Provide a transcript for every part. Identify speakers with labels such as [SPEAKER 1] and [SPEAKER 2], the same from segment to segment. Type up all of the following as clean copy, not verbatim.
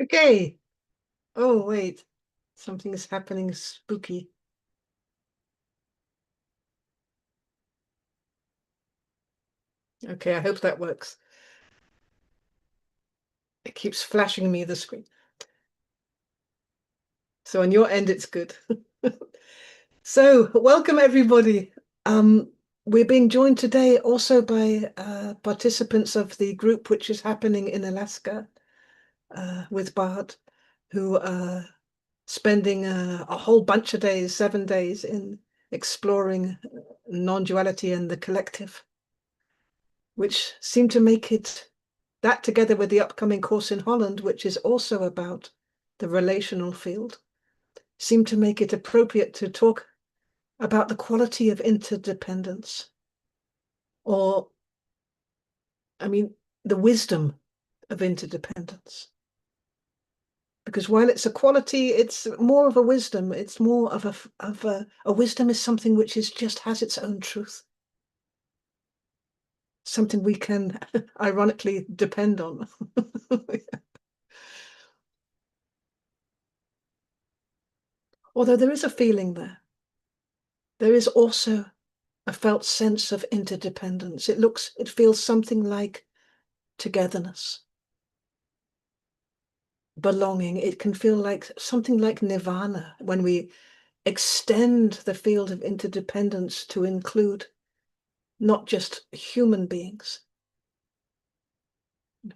[SPEAKER 1] Okay. Oh, wait. Something is happening spooky. Okay, I hope that works. It keeps flashing me the screen. So on your end, it's good. So welcome everybody. We're being joined today also by participants of the group which is happening in Alaska with Bart, who are spending a whole bunch of days, 7 days, in exploring non-duality and the collective, which seem to make it, that together with the upcoming course in Holland, which is also about the relational field, seem to make it appropriate to talk about the quality of interdependence, or, I mean, the wisdom of interdependence. Because while it's a quality, it's more of a wisdom. It's more of a wisdom is something which is just has its own truth. Something we can ironically depend on. Although there is a feeling there. There is also a felt sense of interdependence. It feels something like togetherness, belonging. It can feel like something like nirvana when we extend the field of interdependence to include not just human beings,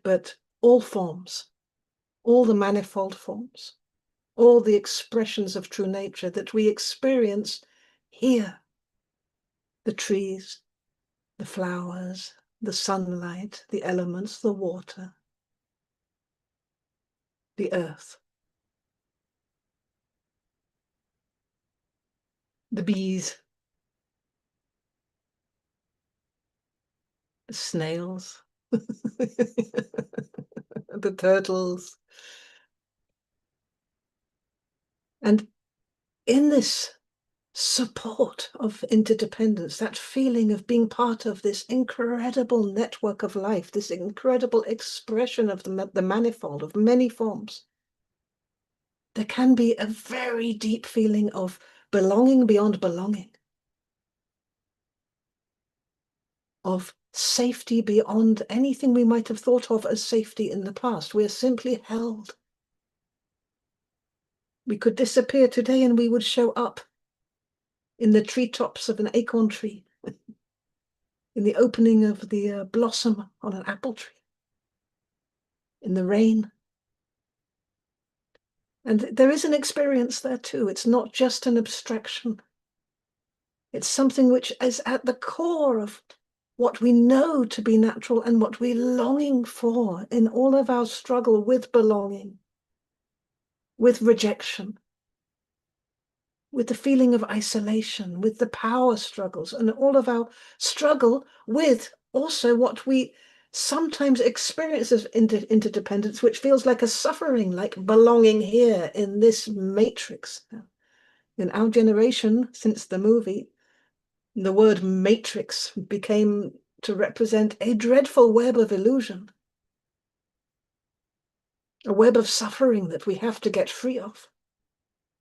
[SPEAKER 1] but all forms, all the manifold forms, all the expressions of true nature that we experience here. The trees, the flowers, the sunlight, the elements, the water, the earth, the bees, the snails, the turtles. And in this support of interdependence, that feeling of being part of this incredible network of life, this incredible expression of the manifold of many forms, there can be a very deep feeling of belonging beyond belonging, of safety beyond anything we might have thought of as safety in the past. We are simply held. We could disappear today and we would show up in the treetops of an acorn tree, in the opening of the blossom on an apple tree, in the rain. And there is an experience there too. It's not just an abstraction. It's something which is at the core of what we know to be natural and what we're longing for in all of our struggle with belonging, with rejection, with the feeling of isolation, with the power struggles, and all of our struggle with also what we sometimes experience as interdependence, which feels like a suffering, like belonging here in this matrix. In our generation, since the movie, the word matrix became to represent a dreadful web of illusion, a web of suffering that we have to get free of.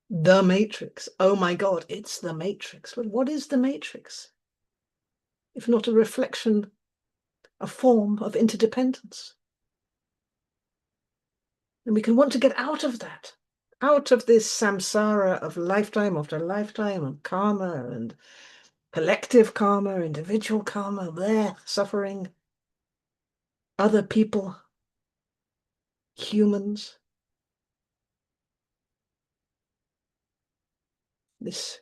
[SPEAKER 1] The matrix. Oh my God, it's the matrix. But what is the matrix? If not a reflection, a form of interdependence? And we can want to get out of that. out of this samsara of lifetime after lifetime of karma and collective karma, individual karma, there, suffering, other people, humans, this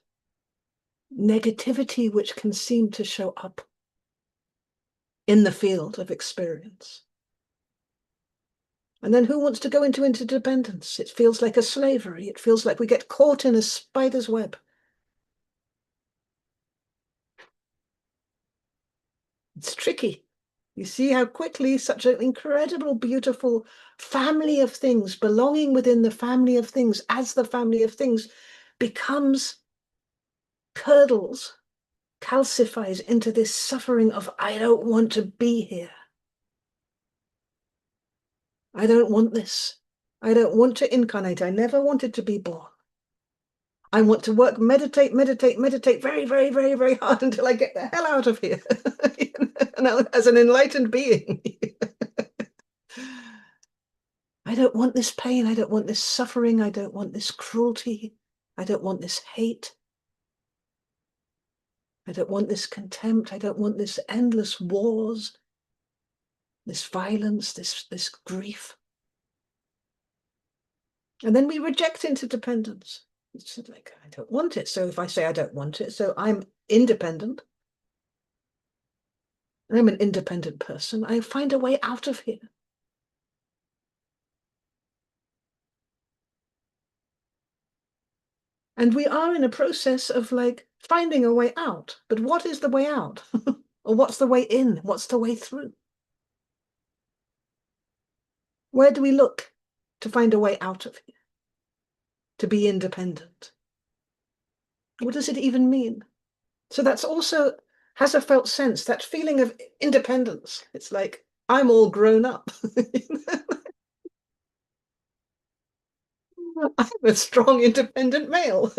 [SPEAKER 1] negativity which can seem to show up in the field of experience. And then who wants to go into interdependence? It feels like a slavery. It feels like we get caught in a spider's web. It's tricky. You see how quickly such an incredible, beautiful family of things, belonging within the family of things, as the family of things, becomes, curdles, calcifies into this suffering of, I don't want to be here. I don't want this. I don't want to incarnate. I never wanted to be born. I want to work, meditate very, very, very, very hard until I get the hell out of here. As an enlightened being. I don't want this pain. I don't want this suffering. I don't want this cruelty. I don't want this hate. I don't want this contempt. I don't want this endless wars, this violence, this grief. And then we reject interdependence. It's like, I don't want it. So if I say I don't want it, so I'm independent. I'm an independent person. I find a way out of here. And we are in a process of like finding a way out. But what is the way out? Or what's the way in? What's the way through? Where do we look to find a way out of here? To be independent? What does it even mean? So that's also has a felt sense, that feeling of independence. It's like, I'm all grown up. I'm a strong, independent male.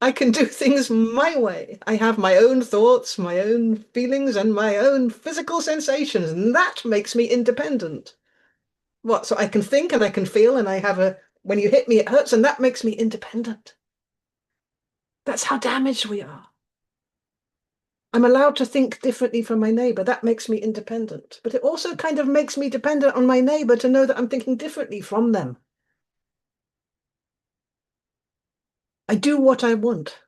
[SPEAKER 1] I can do things my way. I have my own thoughts, my own feelings, and my own physical sensations, and that makes me independent. What? So I can think and I can feel, and I have when you hit me, it hurts, and that makes me independent. That's how damaged we are. I'm allowed to think differently from my neighbor. That makes me independent. But it also kind of makes me dependent on my neighbor to know that I'm thinking differently from them. I do what I want,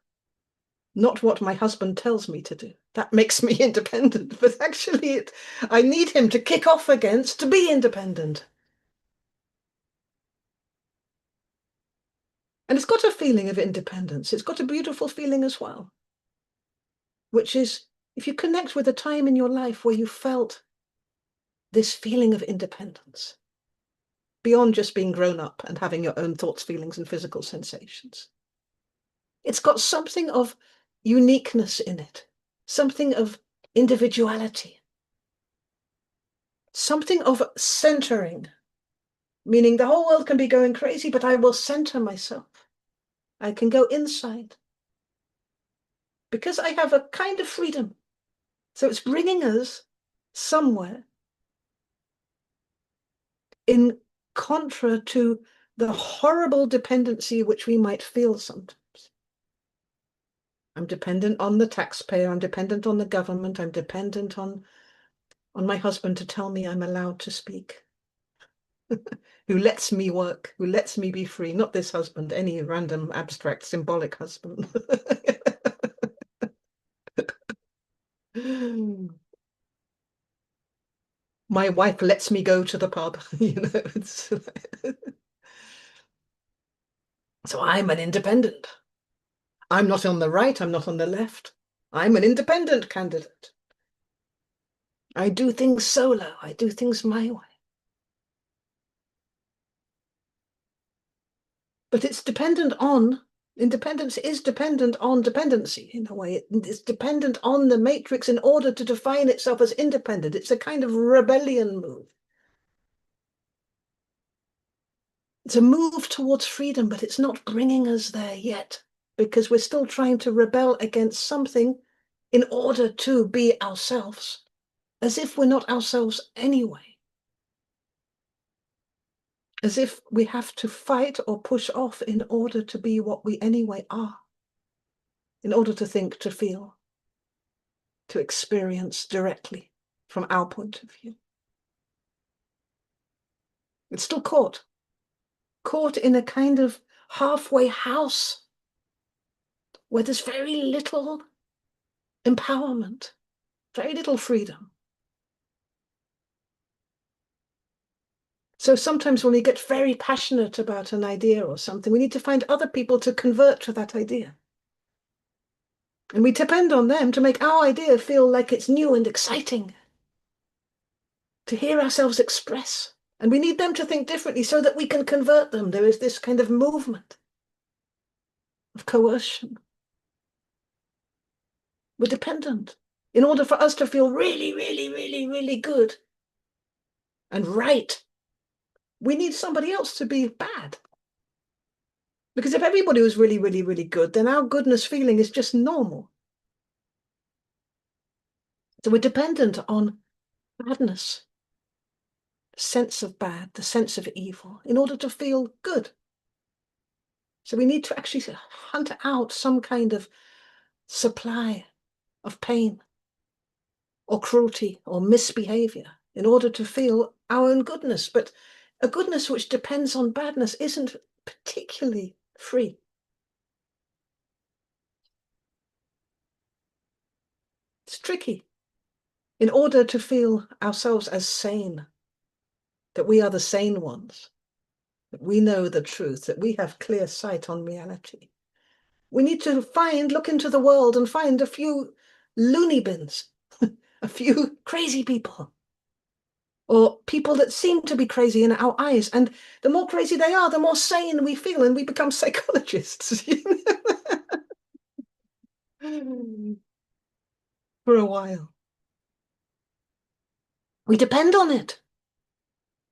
[SPEAKER 1] not what my husband tells me to do. That makes me independent. But actually, I need him to kick off against to be independent. And it's got a feeling of independence. It's got a beautiful feeling as well, which is if you connect with a time in your life where you felt this feeling of independence, beyond just being grown up and having your own thoughts, feelings, and physical sensations. It's got something of uniqueness in it, something of individuality, something of centering, meaning the whole world can be going crazy, but I will center myself. I can go inside because I have a kind of freedom. So it's bringing us somewhere in contra to the horrible dependency which we might feel sometimes. I'm dependent on the taxpayer. I'm dependent on the government. I'm dependent on my husband to tell me I'm allowed to speak, who lets me work, who lets me be free. Not this husband, any random, abstract, symbolic husband. My wife lets me go to the pub. So I'm an independent. I'm not on the right. I'm not on the left. I'm an independent candidate. I do things solo. I do things my way. But it's dependent on, independence is dependent on dependency in a way. It's dependent on the matrix in order to define itself as independent. It's a kind of rebellion move. It's a move towards freedom, but it's not bringing us there yet because we're still trying to rebel against something in order to be ourselves, as if we're not ourselves anyway. as if we have to fight or push off in order to be what we anyway are, in order to think, to feel, to experience directly from our point of view. It's still caught in a kind of halfway house where there's very little empowerment, very little freedom. So sometimes when we get very passionate about an idea or something, we need to find other people to convert to that idea. And we depend on them to make our idea feel like it's new and exciting, to hear ourselves express. And we need them to think differently so that we can convert them. There is this kind of movement of coercion. We're dependent. In order for us to feel really, really, really, really good and right, we need somebody else to be bad. Because if everybody was really, really, really good, then our goodness feeling is just normal. So we're dependent on badness, the sense of bad, the sense of evil, in order to feel good. So we need to actually hunt out some kind of supply of pain or cruelty or misbehavior in order to feel our own goodness. But a goodness which depends on badness isn't particularly free. It's tricky. In order to feel ourselves as sane, that we are the sane ones, that we know the truth, that we have clear sight on reality, we need to look into the world and find a few loony bins, a few crazy people, or people that seem to be crazy in our eyes. And the more crazy they are, the more sane we feel, and we become psychologists. For a while. We depend on it.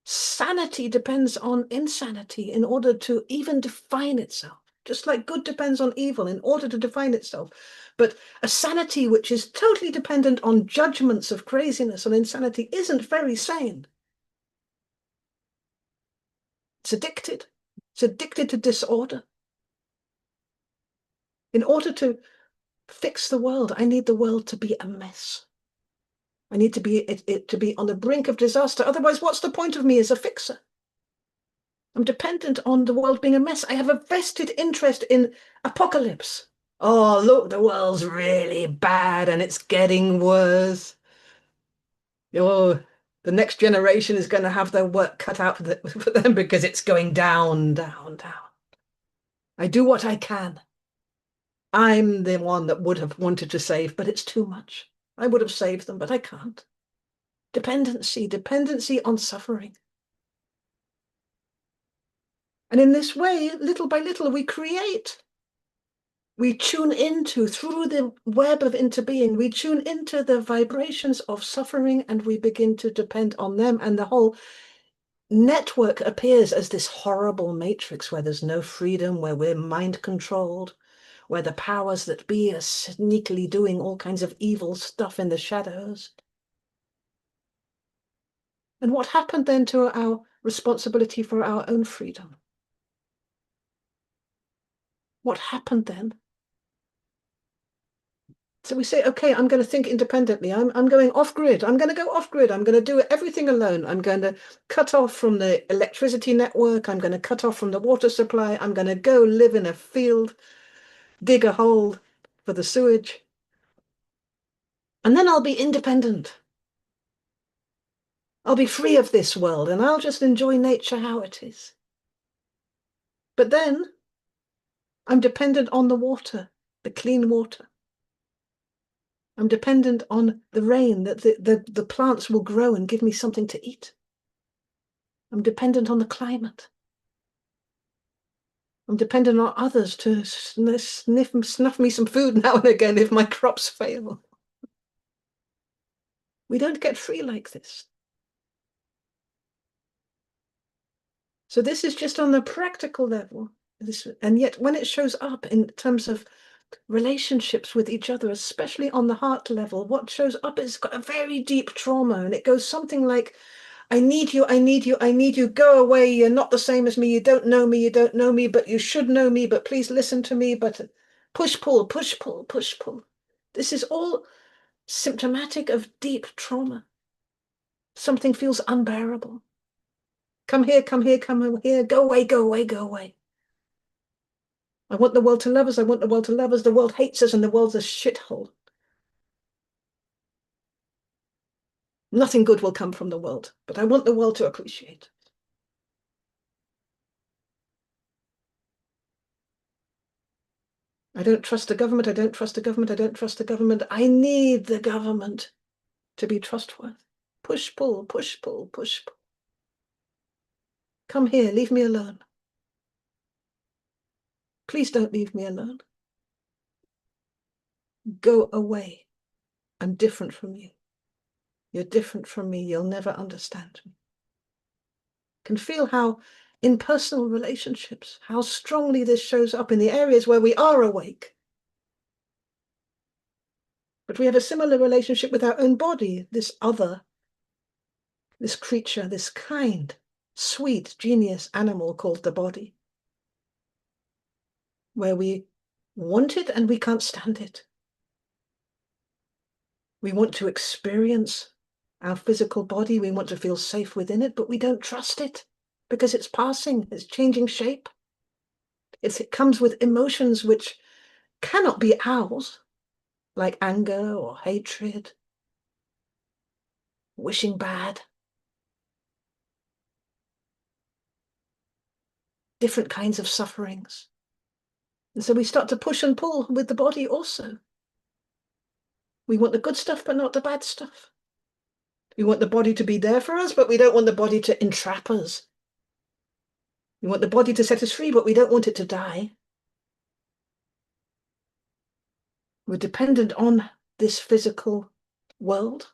[SPEAKER 1] Sanity depends on insanity in order to even define itself, just like good depends on evil in order to define itself. But a sanity which is totally dependent on judgments of craziness and insanity isn't very sane. It's addicted. It's addicted to disorder. In order to fix the world, I need the world to be a mess. I need to be it to be on the brink of disaster. Otherwise, what's the point of me as a fixer? I'm dependent on the world being a mess. I have a vested interest in apocalypse. Oh, look, the world's really bad and it's getting worse. Oh, the next generation is going to have their work cut out for them because it's going down, down, down. I do what I can. I'm the one that would have wanted to save, but it's too much. I would have saved them, but I can't. Dependency on suffering. And in this way, little by little, we create. We tune into, through the web of interbeing, we tune into the vibrations of suffering and we begin to depend on them. And the whole network appears as this horrible matrix where there's no freedom, where we're mind controlled, where the powers that be are sneakily doing all kinds of evil stuff in the shadows. And what happened then to our responsibility for our own freedom? What happened then? So we say, okay, I'm going to think independently. I'm going off grid. I'm going to go off grid. I'm going to do everything alone. I'm going to cut off from the electricity network. I'm going to cut off from the water supply. I'm going to go live in a field, dig a hole for the sewage. And then I'll be independent. I'll be free of this world and I'll just enjoy nature how it is. But then I'm dependent on the water, the clean water. I'm dependent on the rain, that the plants will grow and give me something to eat. I'm dependent on the climate. I'm dependent on others to snuff me some food now and again if my crops fail. We don't get free like this. So this is just on the practical level. And yet when it shows up in terms of relationships with each other, especially on the heart level, what shows up is got a very deep trauma, and it goes something like, I need you, I need you, I need you. Go away. You're not the same as me. You don't know me. You don't know me, but you should know me. But please listen to me. But push, pull, push, pull, push, pull. This is all symptomatic of deep trauma. Something feels unbearable. Come here, come here, come here. Go away, go away, go away. I want the world to love us. I want the world to love us. The world hates us and the world's a shithole. Nothing good will come from the world, but I want the world to appreciate. I don't trust the government. I don't trust the government. I don't trust the government. I need the government to be trustworthy. Push, pull, push, pull, push, pull. Come here. Leave me alone. Please don't leave me alone. Go away. I'm different from you. You're different from me. You'll never understand me. Can feel how in personal relationships, how strongly this shows up in the areas where we are awake. But we have a similar relationship with our own body, this other, this creature, this kind, sweet, genius animal called the body, where we want it and we can't stand it. We want to experience our physical body. We want to feel safe within it, but we don't trust it because it's passing, it's changing shape. It comes with emotions which cannot be ours, like anger or hatred, wishing bad, different kinds of sufferings. And so we start to push and pull with the body also. We want the good stuff, but not the bad stuff. We want the body to be there for us, but we don't want the body to entrap us. We want the body to set us free, but we don't want it to die. We're dependent on this physical world,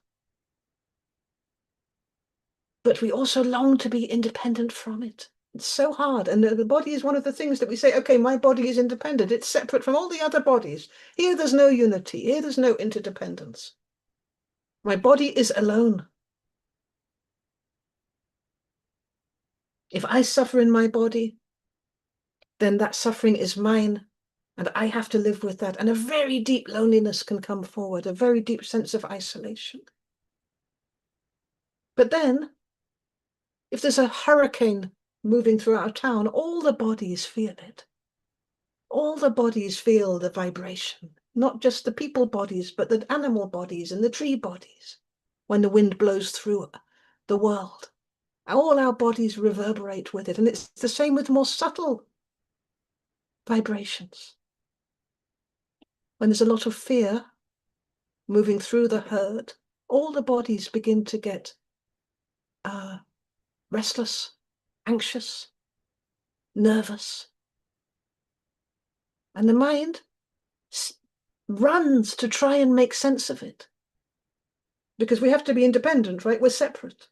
[SPEAKER 1] but we also long to be independent from it. It's so hard. And the body is one of the things that we say, okay, my body is independent. It's separate from all the other bodies. Here, there's no unity. Here, there's no interdependence. My body is alone. If I suffer in my body, then that suffering is mine, and I have to live with that. And a very deep loneliness can come forward, a very deep sense of isolation. But then, if there's a hurricane moving through our town, all the bodies feel it. All the bodies feel the vibration, not just the people bodies, but the animal bodies and the tree bodies. When the wind blows through the world, all our bodies reverberate with it. And it's the same with more subtle vibrations. When there's a lot of fear moving through the herd, all the bodies begin to get restless, anxious, nervous. And the mind runs to try and make sense of it. Because we have to be independent, right? We're separate.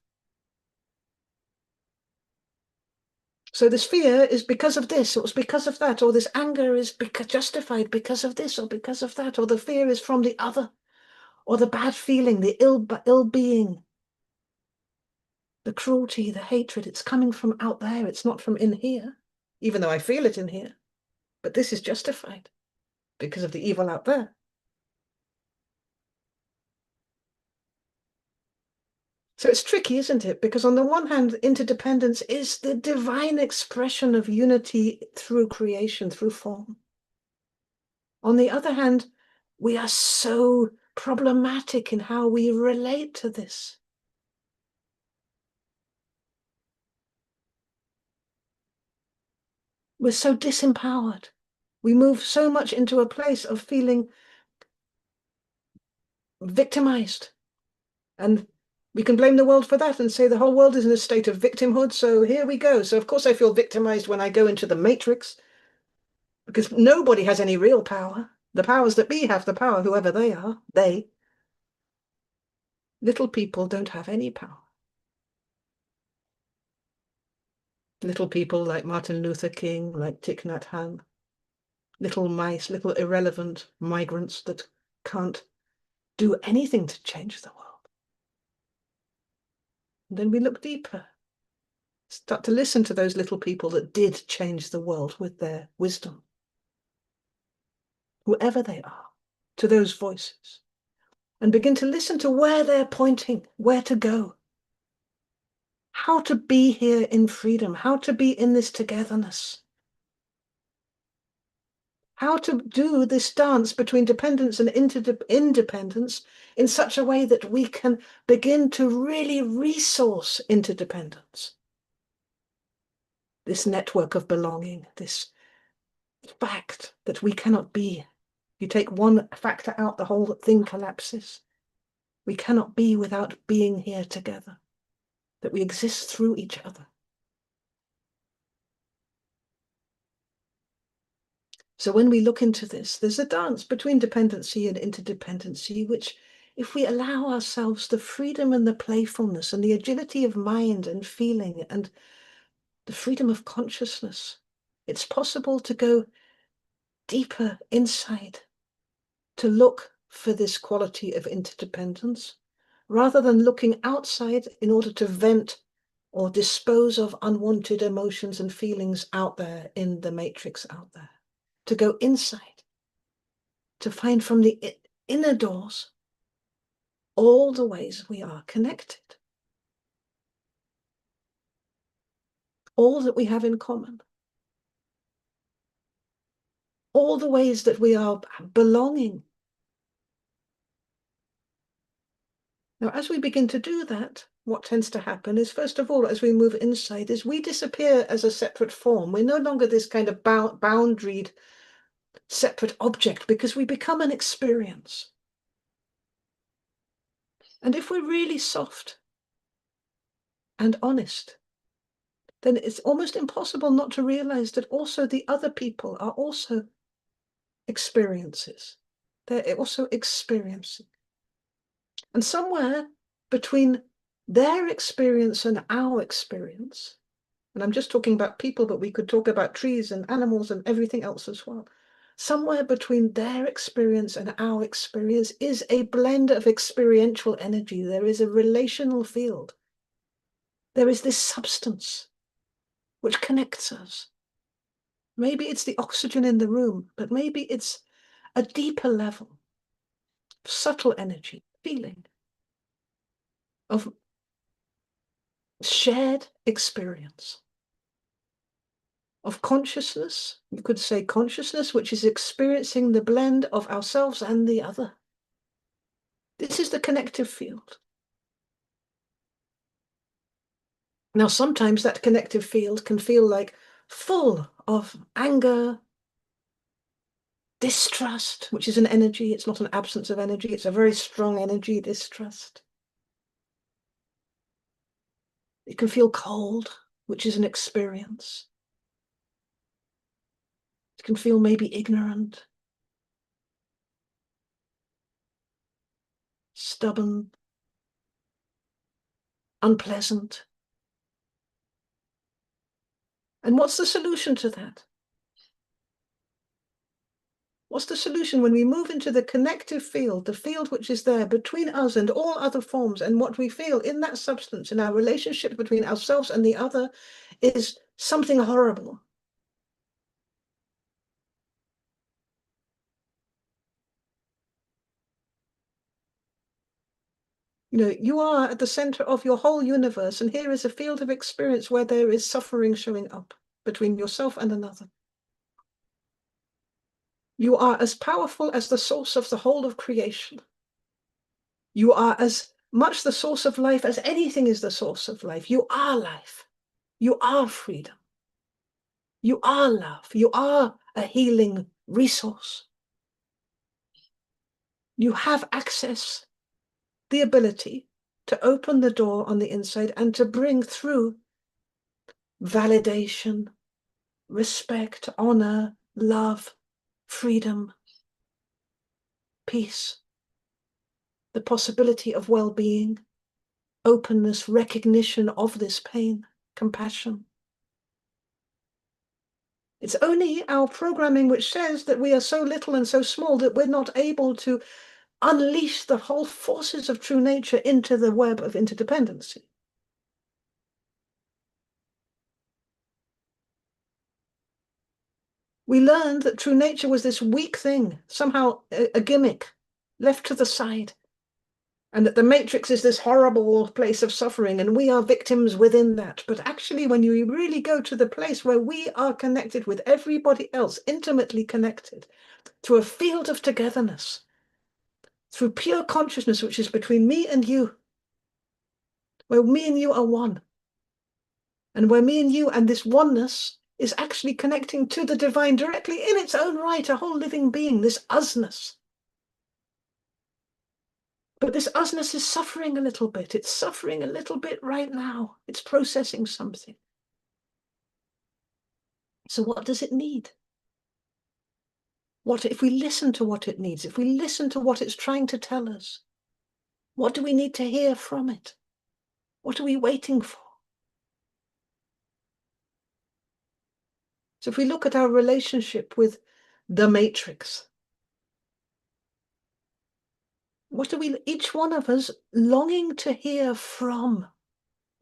[SPEAKER 1] So this fear is because of this, or it's because of that, or this anger is justified because of this, or because of that, or the fear is from the other, or the bad feeling, the ill-being, the cruelty, the hatred. It's coming from out there. It's not from in here, even though I feel it in here. But this is justified because of the evil out there. So it's tricky, isn't it? Because on the one hand, interdependence is the divine expression of unity through creation, through form. On the other hand, we are so problematic in how we relate to this. We're so disempowered. We move so much into a place of feeling victimized. And we can blame the world for that and say the whole world is in a state of victimhood. So here we go. So of course I feel victimized when I go into the matrix, because nobody has any real power. The powers that be have the power, whoever they are, they. Little people don't have any power. Little people like Martin Luther King, like Thich Nhat Hanh, little mice, little irrelevant migrants that can't do anything to change the world. And then we look deeper, start to listen to those little people that did change the world with their wisdom, whoever they are, to those voices, and begin to listen to where they're pointing, where to go, how to be here in freedom, how to be in this togetherness, how to do this dance between dependence and independence in such a way that we can begin to really resource interdependence. This network of belonging, this fact that we cannot be. You take one factor out, the whole thing collapses. We cannot be without being here together, that we exist through each other. So when we look into this, there's a dance between dependency and interdependency, which, if we allow ourselves the freedom and the playfulness and the agility of mind and feeling and the freedom of consciousness, it's possible to go deeper inside, to look for this quality of interdependence, rather than looking outside in order to vent or dispose of unwanted emotions and feelings out there in the matrix out there. To go inside, to find from the inner doors all the ways we are connected, all that we have in common, all the ways that we are belonging. Now, as we begin to do that, what tends to happen is, first of all, as we move inside, is we disappear as a separate form. We're no longer this kind of boundaried separate object, because we become an experience. And if we're really soft and honest, then it's almost impossible not to realize that also the other people are also experiences. They're also experiencing. And somewhere between their experience and our experience, and I'm just talking about people, but we could talk about trees and animals and everything else as well. Somewhere between their experience and our experience is a blend of experiential energy. There is a relational field. There is this substance which connects us. Maybe it's the oxygen in the room, but maybe it's a deeper level, subtle energy, feeling of shared experience, of consciousness. You could say consciousness, which is experiencing the blend of ourselves and the other. This is the connective field. Now, sometimes that connective field can feel like full of anger, distrust, which is an energy. It's not an absence of energy. It's a very strong energy, distrust. It can feel cold, which is an experience. It can feel maybe ignorant, stubborn, unpleasant. And what's the solution to that? What's the solution when we move into the connective field, the field which is there between us and all other forms, and what we feel in that substance, in our relationship between ourselves and the other, is something horrible. You know, you are at the center of your whole universe, and here is a field of experience where there is suffering showing up between yourself and another. You are as powerful as the source of the whole of creation. You are as much the source of life as anything is the source of life. You are life. You are freedom. You are love. You are a healing resource. You have access, the ability to open the door on the inside and to bring through validation, respect, honor, love, freedom, peace, the possibility of well-being, openness, recognition of this pain, compassion. It's only our programming which says that we are so little and so small that we're not able to unleash the whole forces of true nature into the web of interdependency. We learned that true nature was this weak thing, somehow a gimmick, left to the side, and that the matrix is this horrible place of suffering, and we are victims within that. But actually, when you really go to the place where we are connected with everybody else, intimately connected, through a field of togetherness, through pure consciousness, which is between me and you, where me and you are one, and where me and you and this oneness is actually connecting to the divine directly in its own right, a whole living being, this us-ness. But this us-ness is suffering a little bit. It's suffering a little bit right now. It's processing something. So what does it need? What if we listen to what it needs? If we listen to what it's trying to tell us, what do we need to hear from it? What are we waiting for? So if we look at our relationship with the matrix, what are we, each one of us, longing to hear from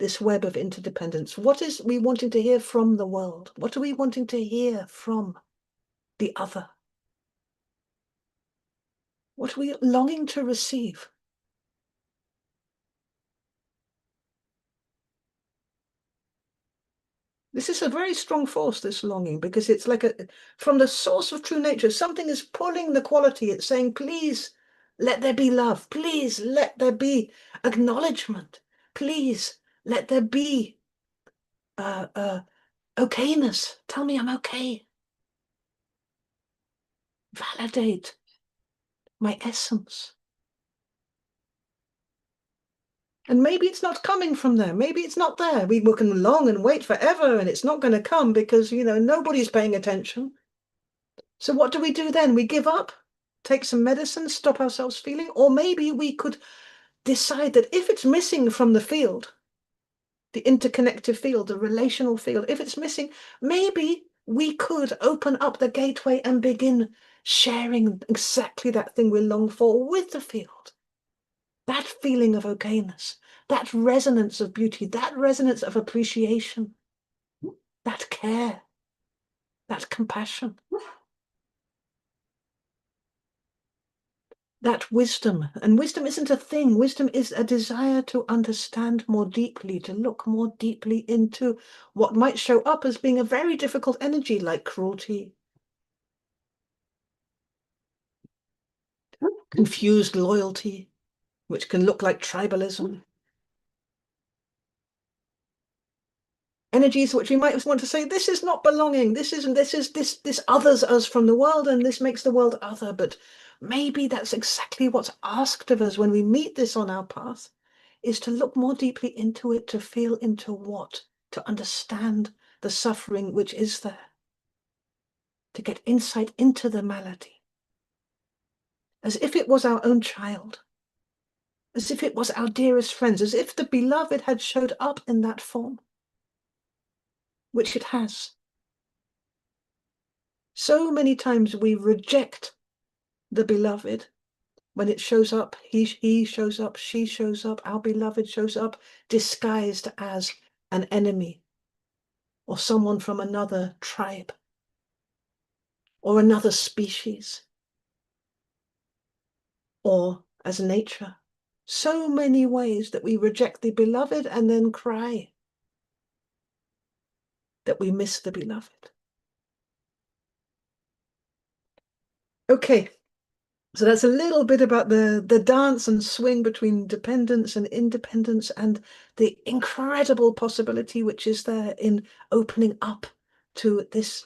[SPEAKER 1] this web of interdependence? What is we wanting to hear from the world? What are we wanting to hear from the other? What are we longing to receive? This is a very strong force, this longing, because it's like from the source of true nature, something is pulling the quality. It's saying, please let there be love. Please let there be acknowledgement. Please let there be okayness. Tell me I'm okay. Validate my essence. And maybe it's not coming from there. Maybe it's not there. We can long and wait forever and it's not going to come because, nobody's paying attention. So what do we do then? We give up, take some medicine, stop ourselves feeling, or maybe we could decide that if it's missing from the field, the interconnective field, the relational field, if it's missing, maybe we could open up the gateway and begin sharing exactly that thing we long for with the field. That feeling of okayness, that resonance of beauty, that resonance of appreciation, that care, that compassion, that wisdom. And wisdom isn't a thing. Wisdom is a desire to understand more deeply, to look more deeply into what might show up as being a very difficult energy like cruelty, confused loyalty, which can look like tribalism. Energies which we might want to say, this is not belonging, this others us from the world, and this makes the world other. But maybe that's exactly what's asked of us when we meet this on our path, is to look more deeply into it, to feel into what, to understand the suffering which is there, to get insight into the malady, as if it was our own child, as if it was our dearest friends, as if the beloved had showed up in that form, which it has. So many times we reject the beloved when it shows up. He shows up, she shows up, our beloved shows up disguised as an enemy or someone from another tribe or another species or as nature. So many ways that we reject the beloved and then cry that we miss the beloved. Okay, so that's a little bit about the dance and swing between dependence and independence and the incredible possibility which is there in opening up to this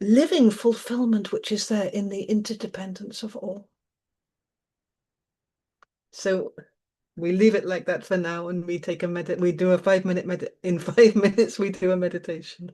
[SPEAKER 1] living fulfillment which is there in the interdependence of all. So we leave it like that for now, and we take we do a 5-minute in 5 minutes we do a meditation.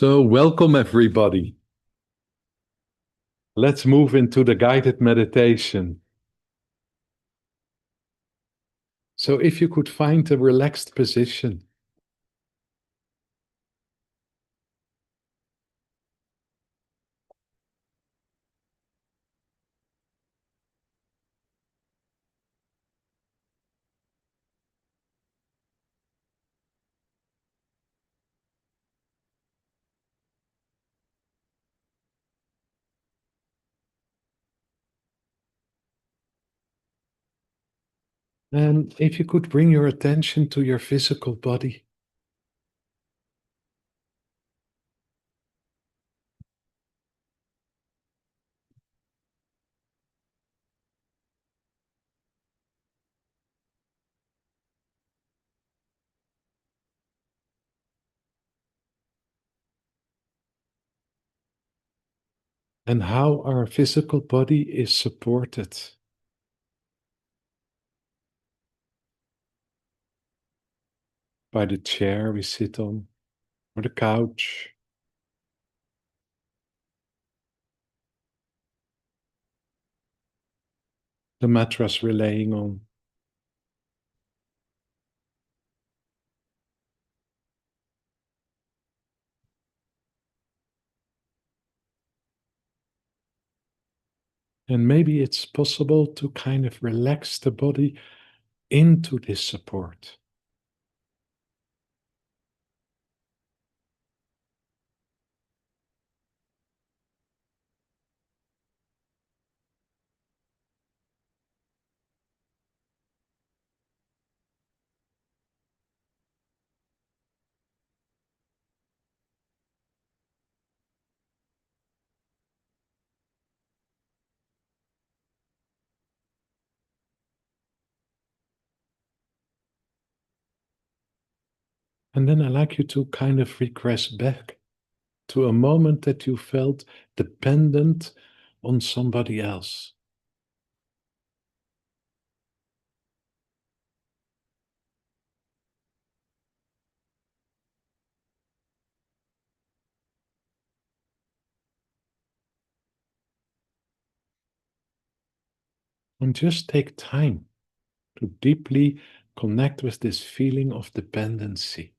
[SPEAKER 2] So, welcome everybody. Let's move into the guided meditation. So, if you could find a relaxed position, and if you could bring your attention to your physical body, and how our physical body is supported by the chair we sit on, or the couch, the mattress we're laying on. And maybe it's possible to kind of relax the body into this support. And then I'd like you to kind of regress back to a moment that you felt dependent on somebody else. And just take time to deeply connect with this feeling of dependency.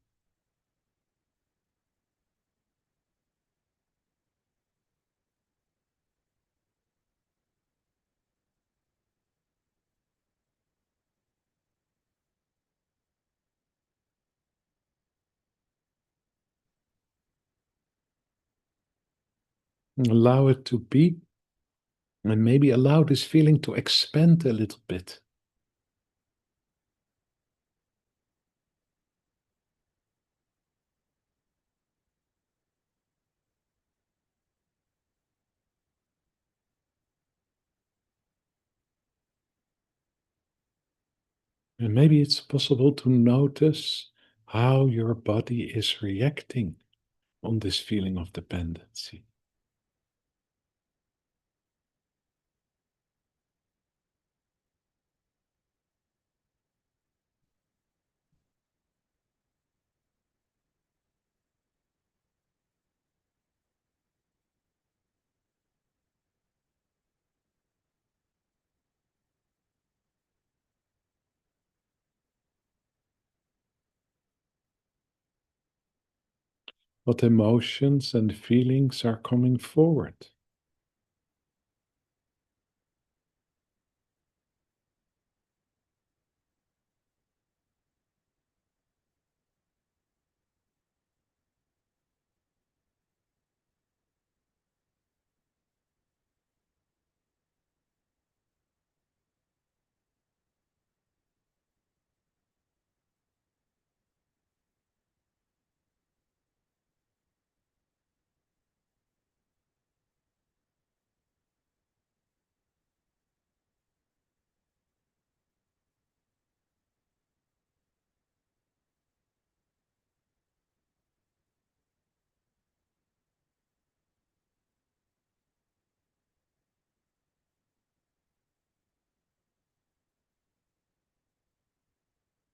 [SPEAKER 2] And allow it to be, and maybe allow this feeling to expand a little bit. And maybe it's possible to notice how your body is reacting on this feeling of dependency. What emotions and feelings are coming forward?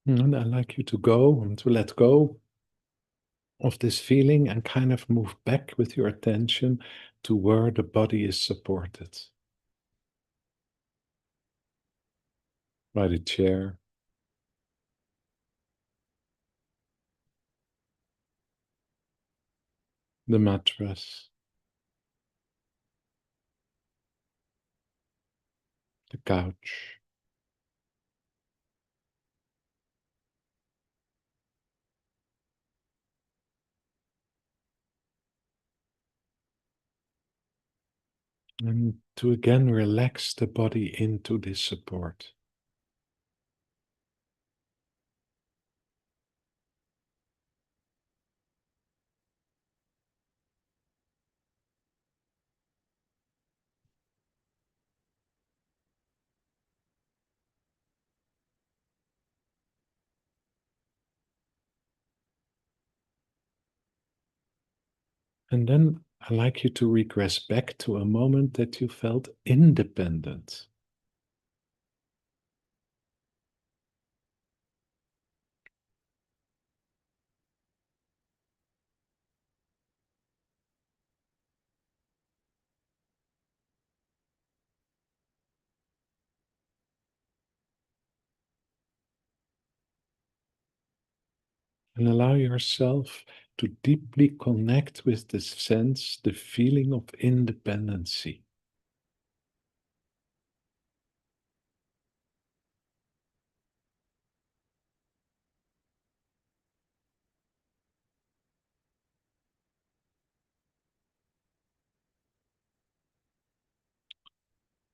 [SPEAKER 2] And I'd like you to go and to let go of this feeling and kind of move back with your attention to where the body is supported by the chair, the mattress, the couch. And to again relax the body into this support. And then I'd like you to regress back to a moment that you felt independent. And allow yourself to deeply connect with the sense, the feeling of independency.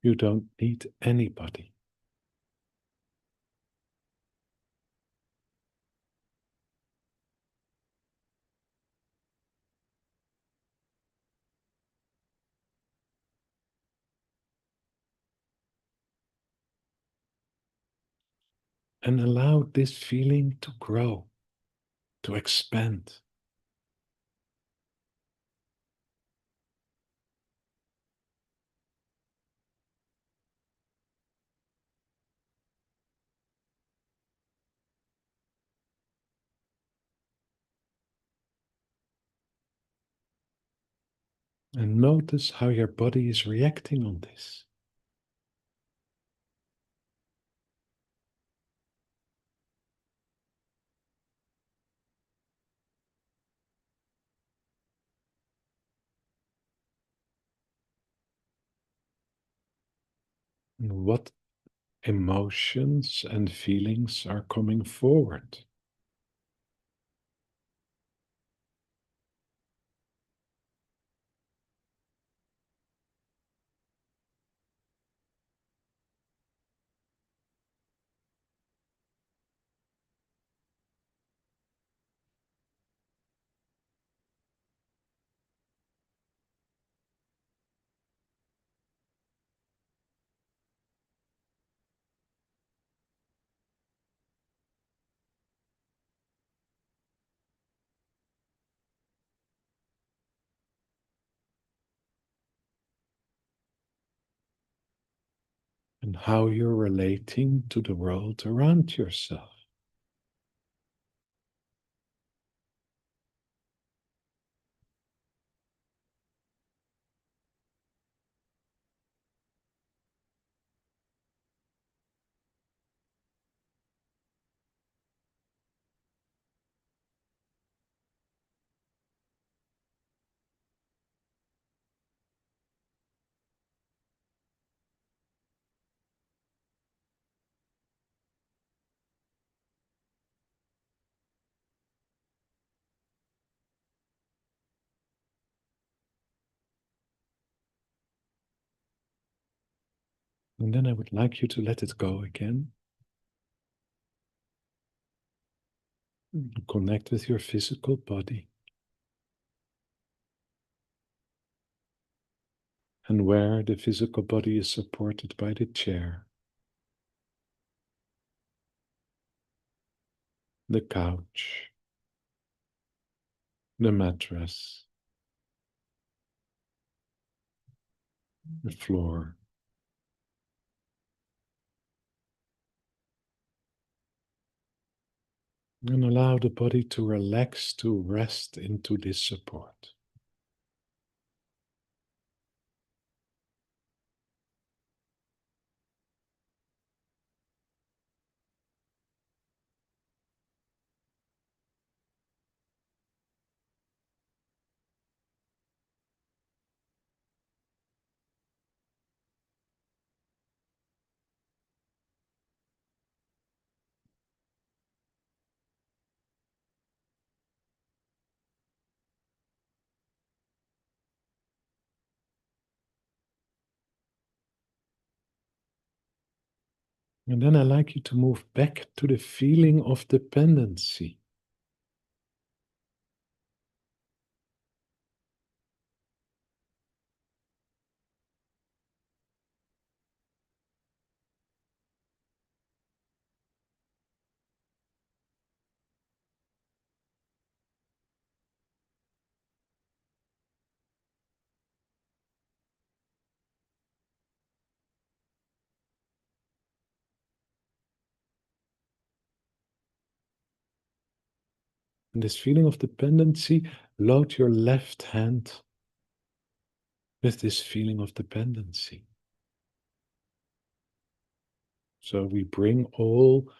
[SPEAKER 2] You don't need anybody. And allow this feeling to grow, to expand. And notice how your body is reacting on this. And what emotions and feelings are coming forward. And how you're relating to the world around yourself. And then I would like you to let it go again. Connect with your physical body. And where the physical body is supported by the chair, the couch, the mattress, the floor. And allow the body to relax, to rest into this support. And then I'd like you to move back to the feeling of dependency. And this feeling of dependency, load your left hand with this feeling of dependency. So we bring all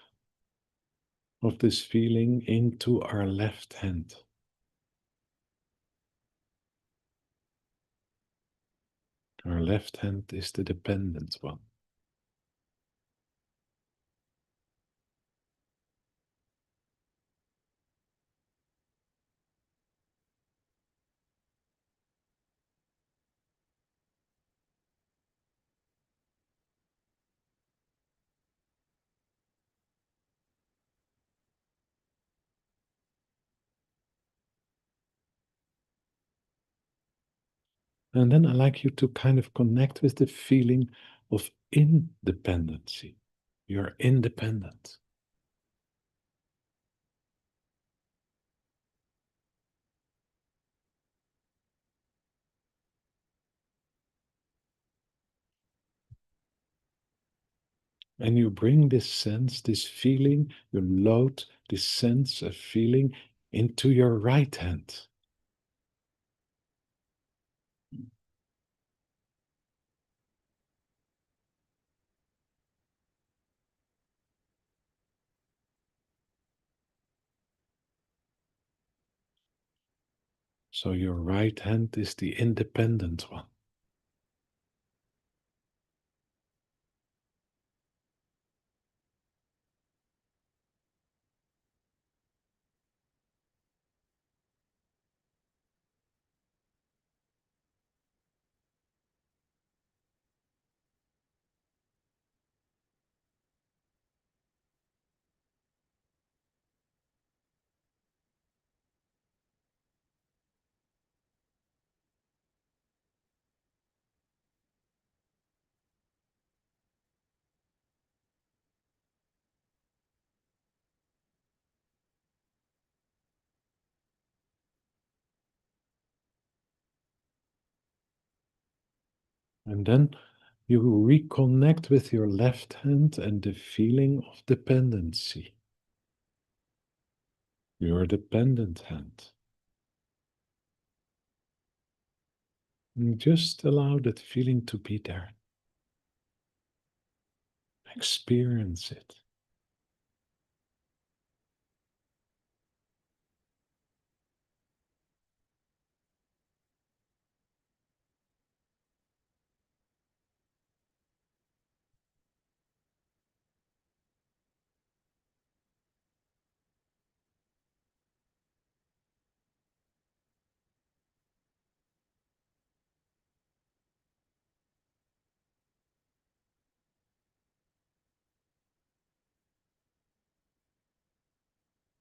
[SPEAKER 2] of this feeling into our left hand. Our left hand is the dependent one. And then I'd like you to kind of connect with the feeling of independency. You're independent. And you bring this sense, this feeling, you load this sense of feeling into your right hand. So your right hand is the independent one. And then you reconnect with your left hand and the feeling of dependency. Your dependent hand. And just allow that feeling to be there. Experience it.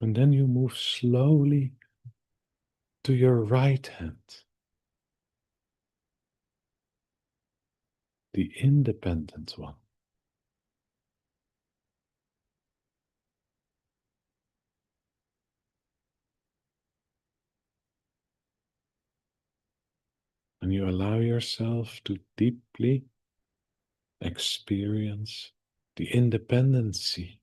[SPEAKER 2] And then you move slowly to your right hand, the independent one. And you allow yourself to deeply experience the independency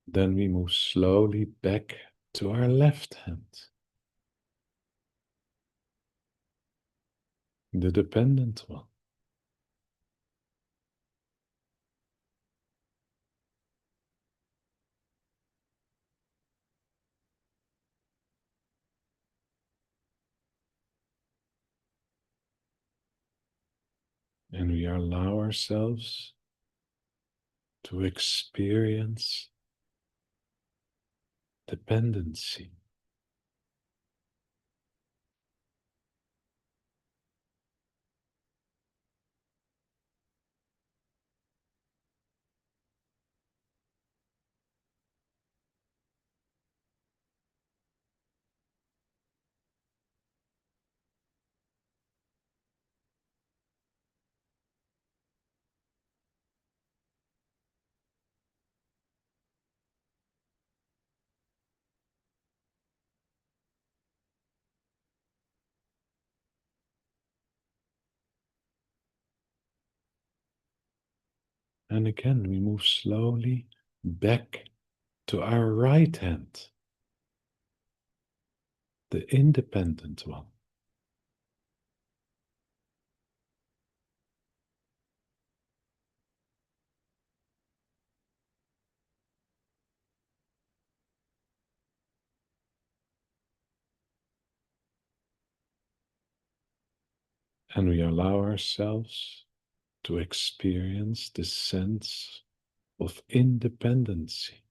[SPEAKER 2] Then we move slowly back to our left hand, the dependent one. And we allow ourselves to experience dependency. And again, we move slowly back to our right hand, the independent one. And we allow ourselves to experience the sense of independency.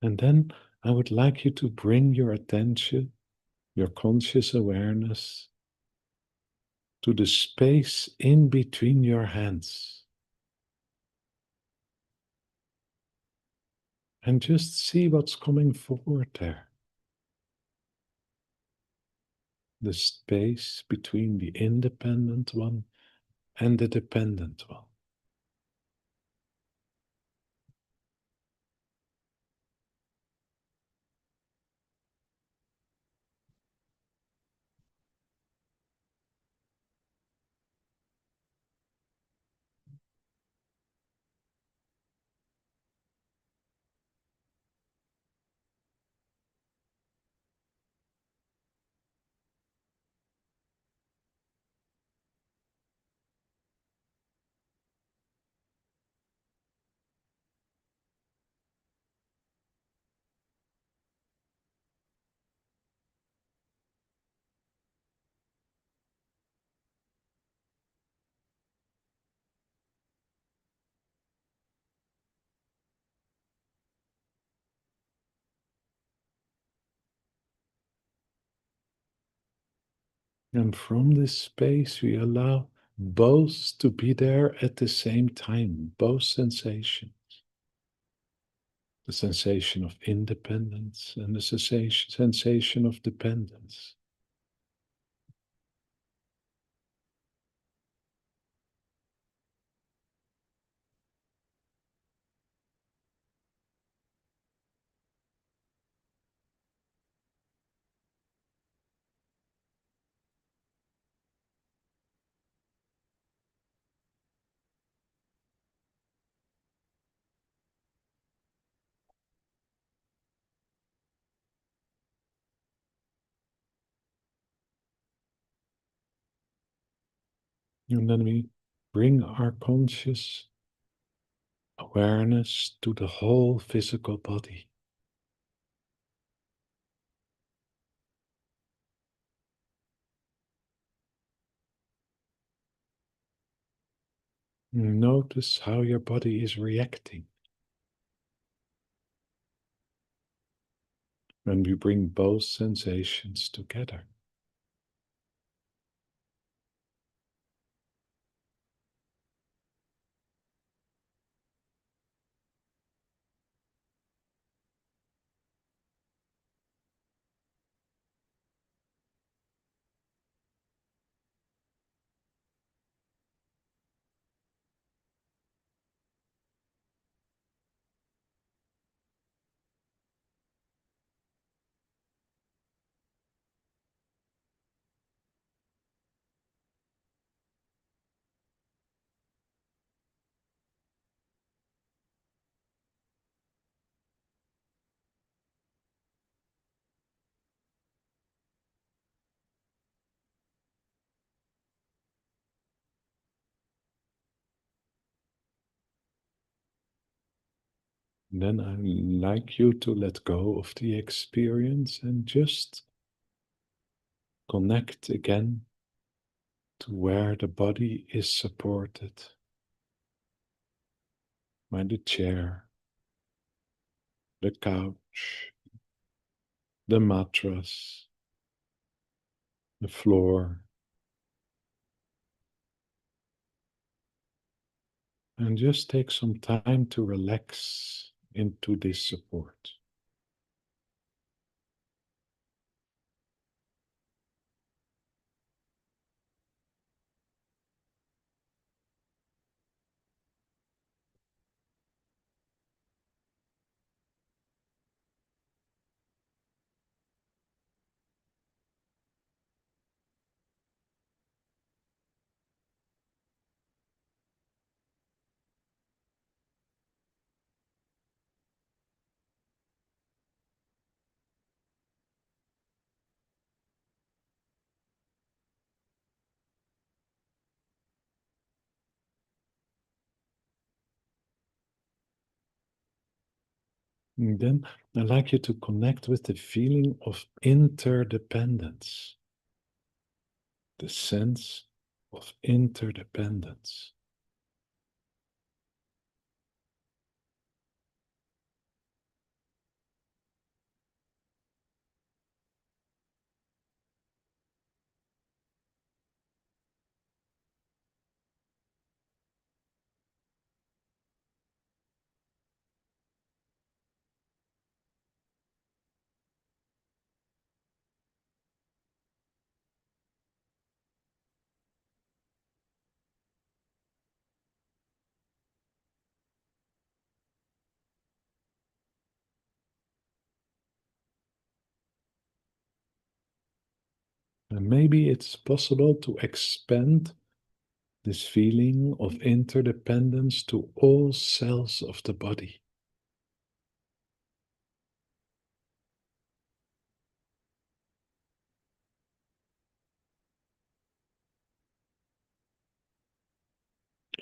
[SPEAKER 2] And then I would like you to bring your attention, your conscious awareness, to the space in between your hands. And just see what's coming forward there. The space between the independent one and the dependent one. And from this space, we allow both to be there at the same time, both sensations. The sensation of independence and the sensation of dependence. And then we bring our conscious awareness to the whole physical body. Notice how your body is reacting when we bring both sensations together. Then I'd like you to let go of the experience and just connect again to where the body is supported by the chair, the couch, the mattress, the floor, and just take some time to relax into this support. And then I'd like you to connect with the feeling of interdependence, the sense of interdependence. And maybe it's possible to expand this feeling of interdependence to all cells of the body.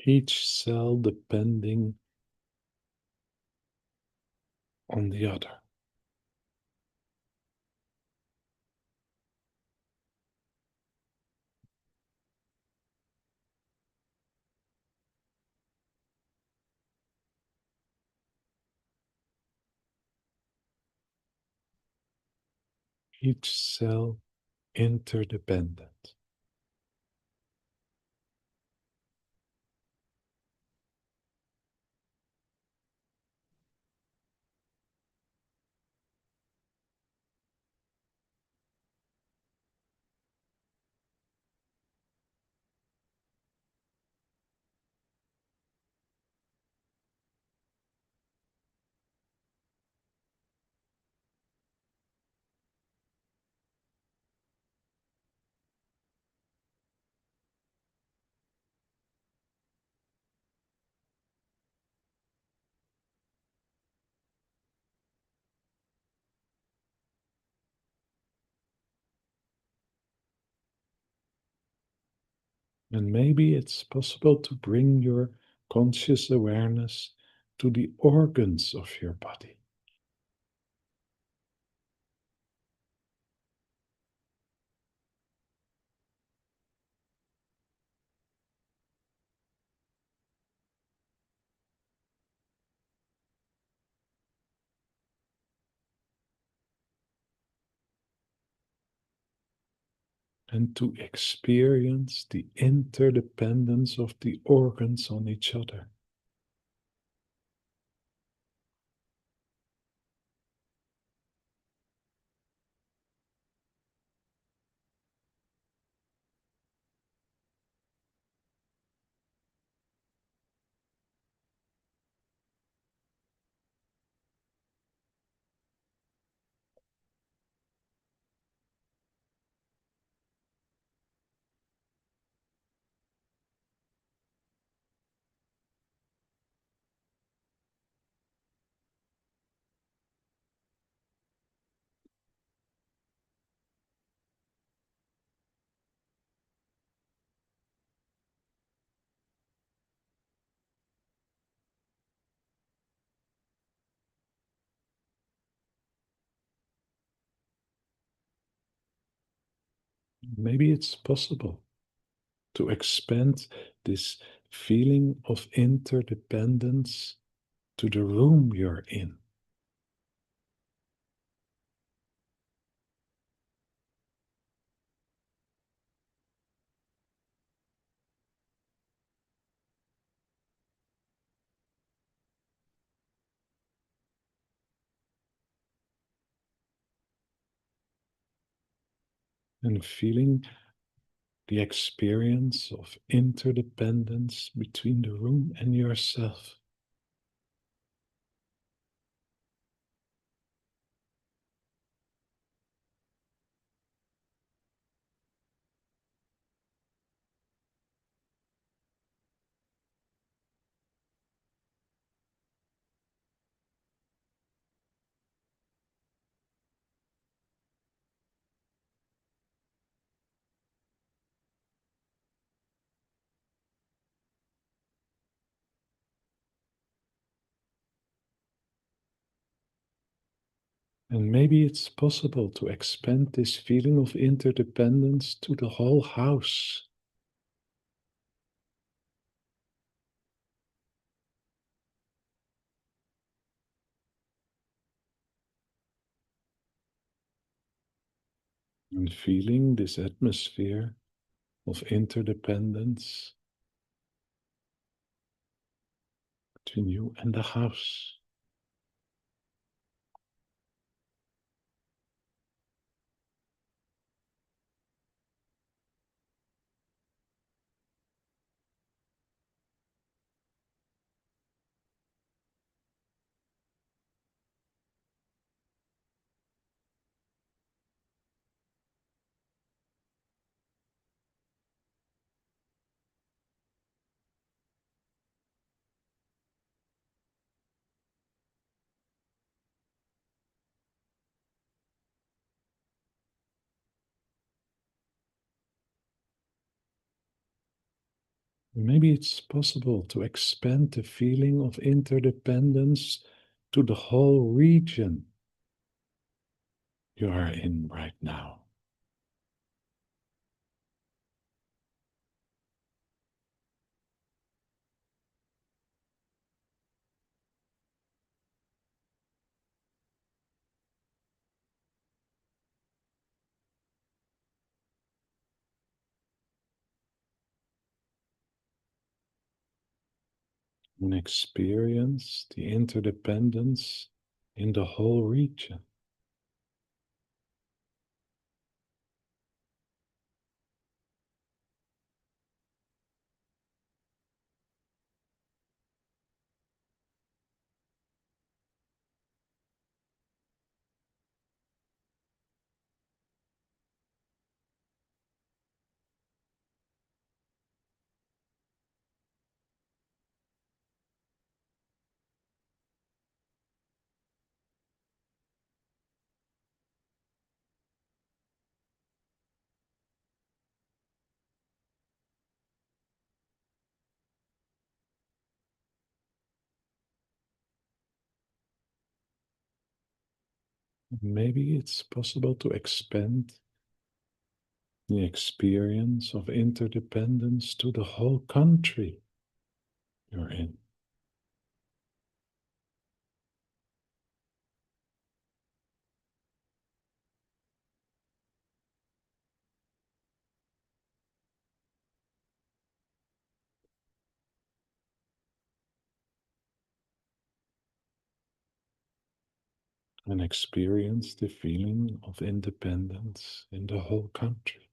[SPEAKER 2] Each cell depending on the other. Each cell interdependent. And maybe it's possible to bring your conscious awareness to the organs of your body. and to experience the interdependence of the organs on each other. Maybe it's possible to expand this feeling of interdependence to the room you're in. And feeling the experience of interdependence between the room and yourself. And maybe it's possible to expand this feeling of interdependence to the whole house. And feeling this atmosphere of interdependence between you and the house. Maybe it's possible to expand the feeling of interdependence to the whole region you are in right now. And experience the interdependence in the whole region. Maybe it's possible to expand the experience of interdependence to the whole country you're in. and experience the feeling of independence in the whole country.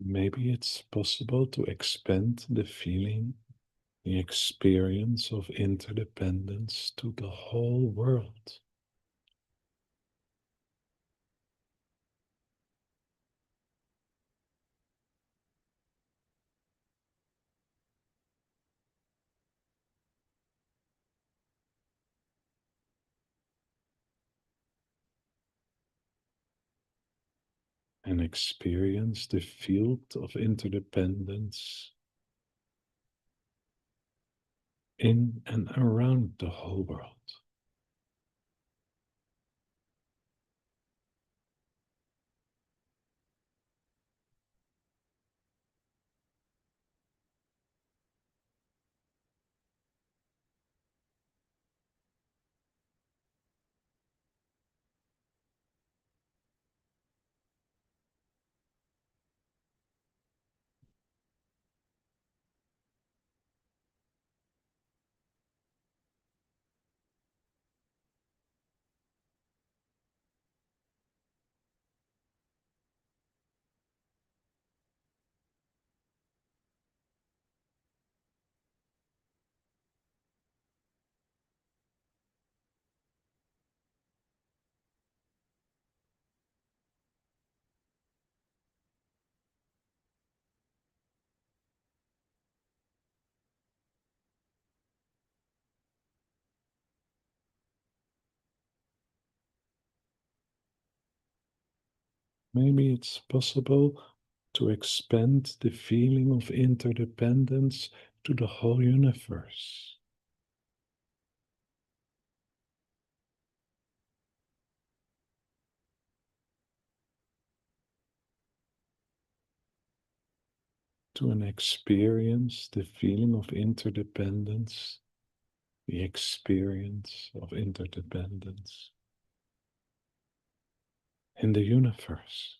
[SPEAKER 2] Maybe it's possible to expand the feeling, the experience of interdependence to the whole world. And experience the field of interdependence in and around the whole world. Maybe it's possible to expand the feeling of interdependence to the whole universe. To an experience the feeling of interdependence, the experience of interdependence in the universe.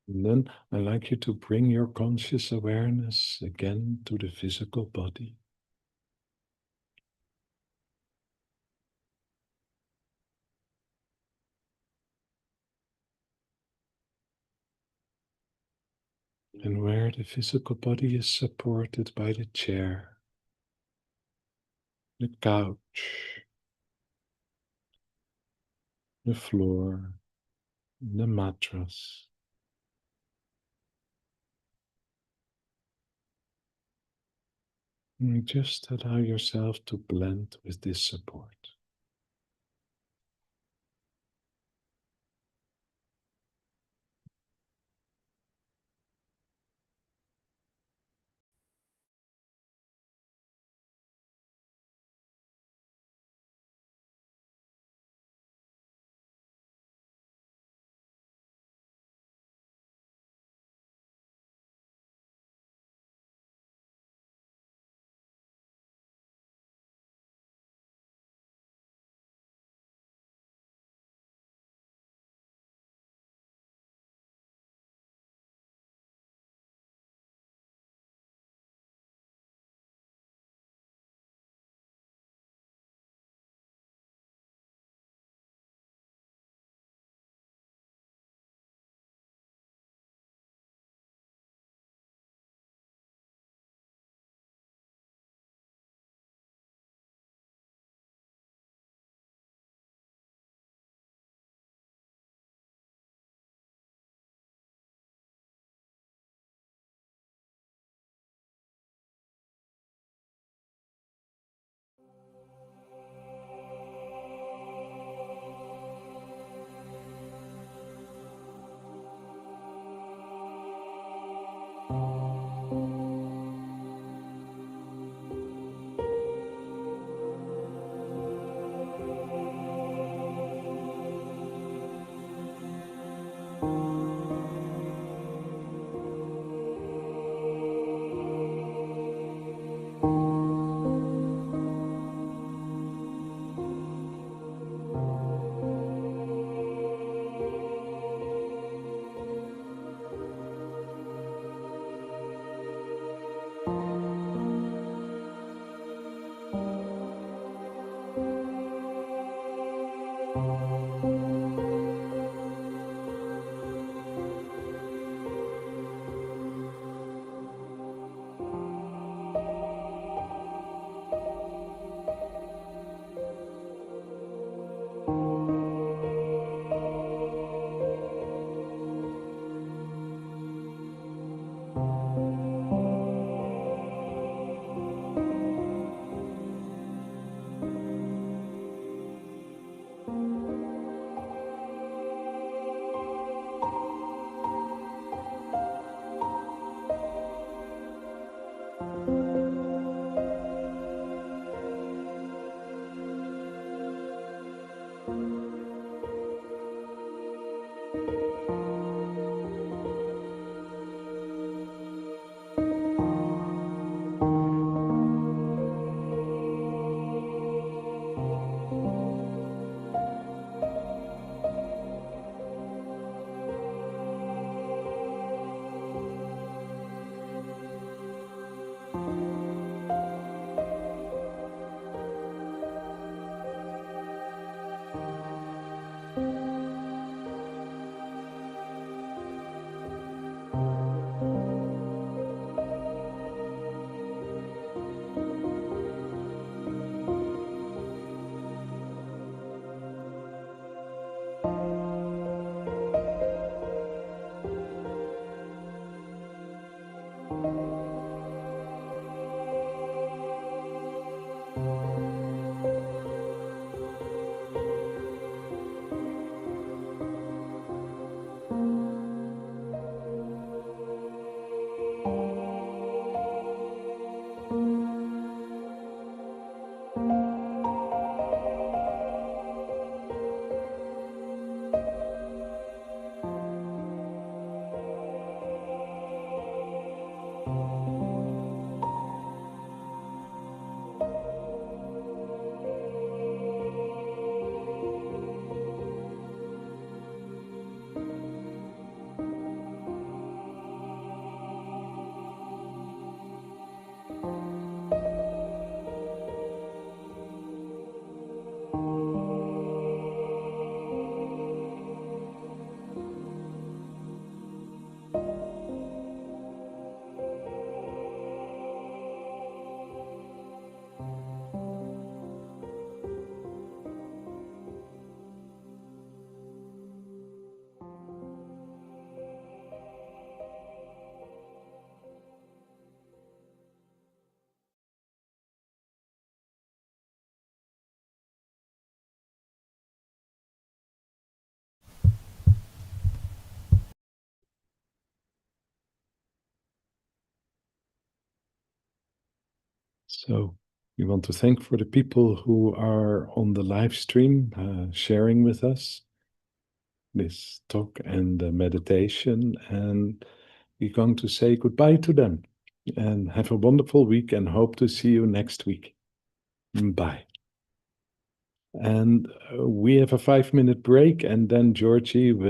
[SPEAKER 2] And then I'd like you to bring your conscious awareness again to the physical body. And where the physical body is supported by the chair, the couch, the floor, the mattress. And just allow yourself to blend with this support. So we want to thank for the people who are on the live stream sharing with us this talk and meditation, and we're going to say goodbye to them and have a wonderful week and hope to see you next week. Bye. And we have a 5-minute break, and then Georgie will